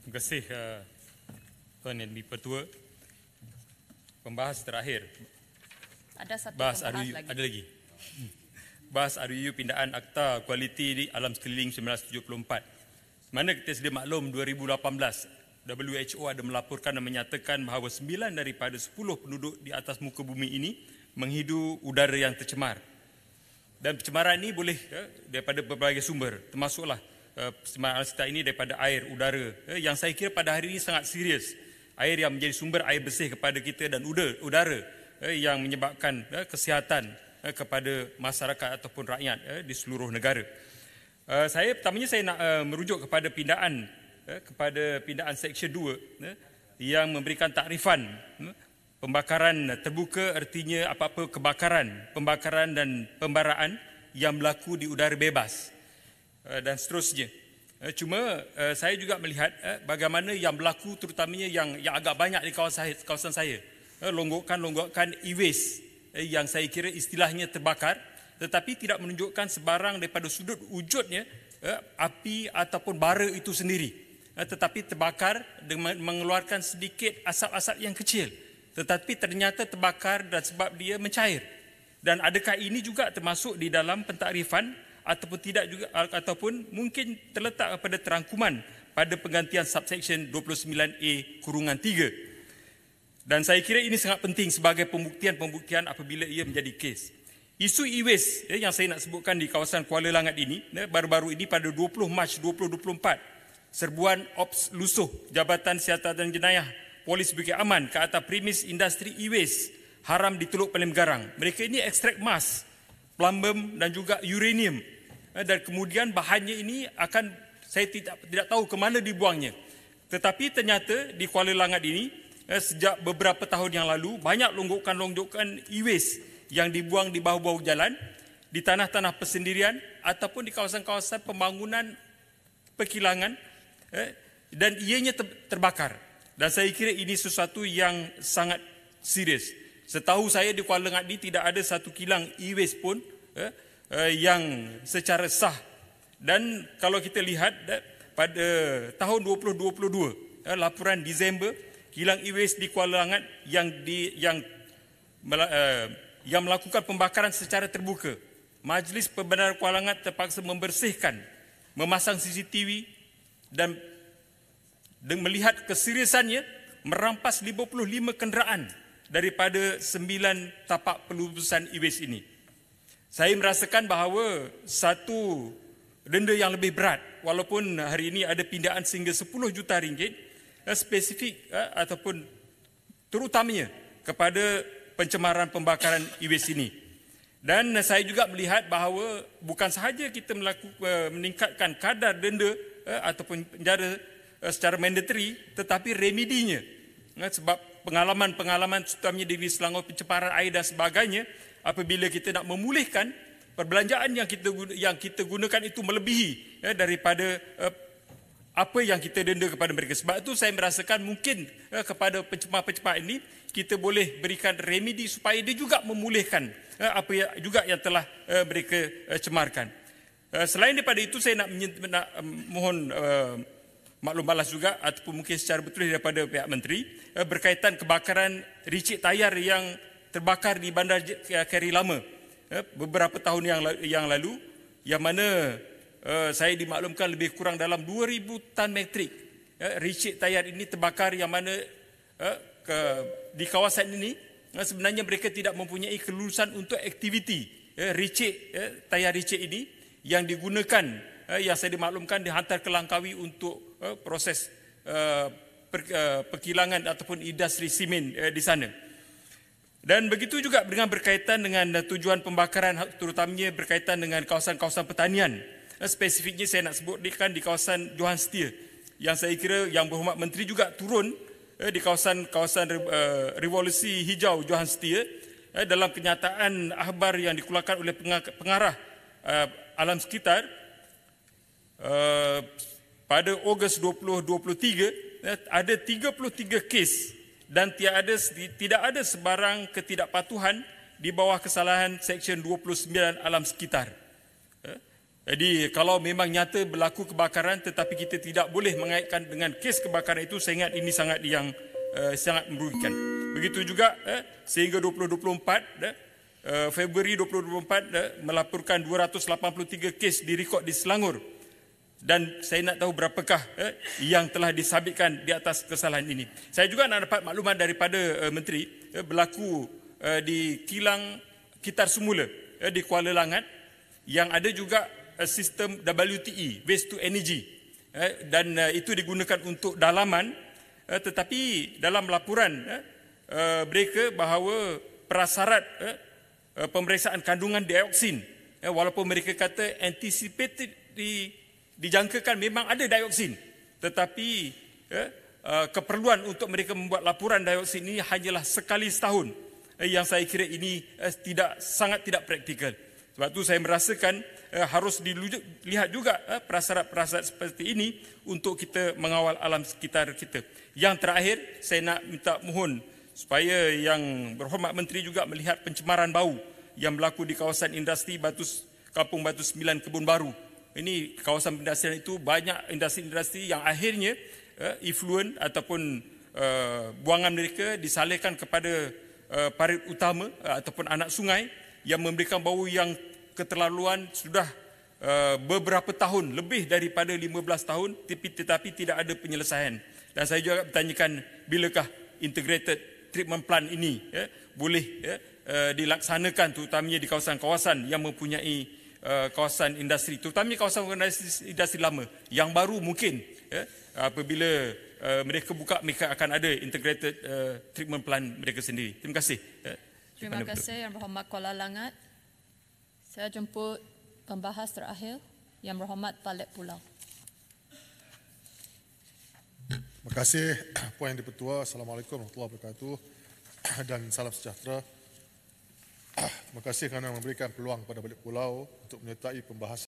Terima kasih Tuan Yang Dipertua. Pembahas terakhir. Ada satu Bahas pembahas RUU, lagi. ada lagi. Bahas RUU pindaan Akta Kualiti di Alam Sekeliling 1974. Mana kita sedia maklum 2018 WHO ada melaporkan dan menyatakan bahawa 9 daripada 10 penduduk di atas muka bumi ini menghidu udara yang tercemar. Dan pencemaran ini boleh daripada berbagai sumber, termasuklah pencemaran alam sekitar ini daripada air, udara, yang saya kira pada hari ini sangat serius. Air yang menjadi sumber air bersih kepada kita dan udara yang menyebabkan kesihatan kepada masyarakat ataupun rakyat di seluruh negara. Pertamanya saya nak merujuk kepada pindaan Seksyen 2 yang memberikan takrifan pembakaran terbuka, artinya apa-apa kebakaran, pembakaran dan pembaraan yang berlaku di udara bebas dan seterusnya. Cuma saya juga melihat bagaimana yang berlaku terutamanya yang agak banyak di kawasan saya. Longgokan e-waste yang saya kira istilahnya terbakar, tetapi tidak menunjukkan sebarang daripada sudut wujudnya api ataupun bara itu sendiri, tetapi terbakar dengan mengeluarkan sedikit asap-asap yang kecil, tetapi ternyata terbakar dan sebab dia mencair. Dan adakah ini juga termasuk di dalam pentakrifan ataupun tidak juga, ataupun mungkin terletak pada terangkuman pada penggantian subsection 29A-3. Dan saya kira ini sangat penting sebagai pembuktian apabila ia menjadi kes. Isu e-waste yang saya nak sebutkan di kawasan Kuala Langat ini, baru-baru ini pada 20 Mac 2024, serbuan Ops Lusuh Jabatan Siasatan dan Jenayah Polis Bukit Aman ke atas premis industri e-waste haram di Teluk Paling Garang. Mereka ini ekstrak emas, plumbum dan juga uranium. Dan kemudian bahannya ini saya tidak tahu ke mana dibuangnya. Tetapi ternyata di Kuala Langat ini sejak beberapa tahun yang lalu banyak longgokan e-waste yang dibuang di bahu-bahu jalan, di tanah-tanah persendirian ataupun di kawasan-kawasan pembangunan perkilangan, dan ianya terbakar. Dan saya kira ini sesuatu yang sangat serius. Setahu saya di Kuala Langat ini tidak ada satu kilang e-waste pun yang secara sah. Dan kalau kita lihat pada tahun 2022, laporan Disember, kilang e-waste di Kuala Langat yang melakukan pembakaran secara terbuka. Majlis Pembenaran Kuala Langat terpaksa membersihkan, memasang CCTV dan melihat keseriusannya merampas 55 kenderaan daripada 9 tapak pelubusan e-waste ini. Saya merasakan bahawa satu denda yang lebih berat, walaupun hari ini ada pindaan sehingga 10 juta ringgit, spesifik ataupun terutamanya kepada pencemaran pembakaran e-waste ini. Dan saya juga melihat bahawa bukan sahaja kita meningkatkan kadar denda ataupun penjara secara mandatory, tetapi remedinya. Sebab pengalaman terutamanya di Selangor pencemaran air dan sebagainya, apabila kita nak memulihkan perbelanjaan yang kita gunakan itu melebihi daripada apa yang kita denda kepada mereka. Sebab itu saya merasakan mungkin kepada pencemar-pencemar ini kita boleh berikan remedi supaya dia juga memulihkan apa yang telah mereka cemarkan. Selain daripada itu, saya nak mohon maklum balas juga ataupun mungkin secara betul daripada pihak menteri berkaitan kebakaran ricik tayar yang terbakar di Bandar Keri Lama beberapa tahun yang lalu, yang mana saya dimaklumkan lebih kurang dalam 2,000 tan metrik ricik tayar ini terbakar, yang mana di kawasan ini sebenarnya mereka tidak mempunyai kelulusan untuk aktiviti tayar ricik ini yang digunakan, yang saya dimaklumkan dihantar ke Langkawi untuk proses perkilangan ataupun industri simen di sana. Dan begitu juga dengan berkaitan dengan tujuan pembakaran, terutamanya berkaitan dengan kawasan-kawasan pertanian. Spesifiknya saya nak sebutkan di kawasan Johan Setia, yang saya kira Yang Berhormat Menteri juga turun di kawasan Revolusi Hijau Johan Setia dalam kenyataan akhbar yang dikeluarkan oleh pengarah alam sekitar pada Ogos 2023, ada 33 kes dan tidak ada sebarang ketidakpatuhan di bawah kesalahan Seksyen 29 alam sekitar. Jadi kalau memang nyata berlaku kebakaran tetapi kita tidak boleh mengaitkan dengan kes kebakaran itu, saya ingat ini sangat sangat merugikan. Begitu juga sehingga 2024 Februari 2024 melaporkan 283 kes direkod di Selangor, dan saya nak tahu berapakah yang telah disabitkan di atas kesalahan ini. Saya juga nak dapat maklumat daripada Menteri berlaku di kilang Kitar Semula di Kuala Langat, yang ada juga sistem WTE, Waste to Energy, dan itu digunakan untuk dalaman, tetapi dalam laporan mereka bahawa prasyarat pemeriksaan kandungan dioksin, walaupun mereka kata anticipated dijangkakan memang ada dioksin, tetapi keperluan untuk mereka membuat laporan dioksin ini hanyalah sekali setahun, yang saya kira ini sangat tidak praktikal. Sebab itu saya merasakan harus dilihat juga prasyarat-prasyarat seperti ini untuk kita mengawal alam sekitar kita. Yang terakhir, saya nak minta mohon supaya Yang Berhormat Menteri juga melihat pencemaran bau yang berlaku di kawasan industri Kampung Batu 9 Kebun Baru. Ini kawasan industrian itu banyak industri-industri yang akhirnya effluent ataupun buangan mereka disalurkan kepada parit utama ataupun anak sungai, yang memberikan bau yang keterlaluan sudah beberapa tahun, lebih daripada 15 tahun, tetapi tidak ada penyelesaian. Dan saya juga bertanyakan bilakah integrated treatment plant ini boleh dilaksanakan, terutamanya di kawasan-kawasan yang mempunyai kawasan industri, terutamanya kawasan industri lama. Yang baru mungkin apabila mereka buka, mereka akan ada integrated treatment plant mereka sendiri. Terima kasih. Terima kasih Yang Berhormat Kuala Langat. Saya jemput pembahas terakhir, Yang Berhormat Palek Pulau. Terima kasih Puan Yang di-Pertua. Assalamualaikum warahmatullahi wabarakatuh dan salam sejahtera. Terima kasih kerana memberikan peluang kepada Balik Pulau untuk menyertai pembahasan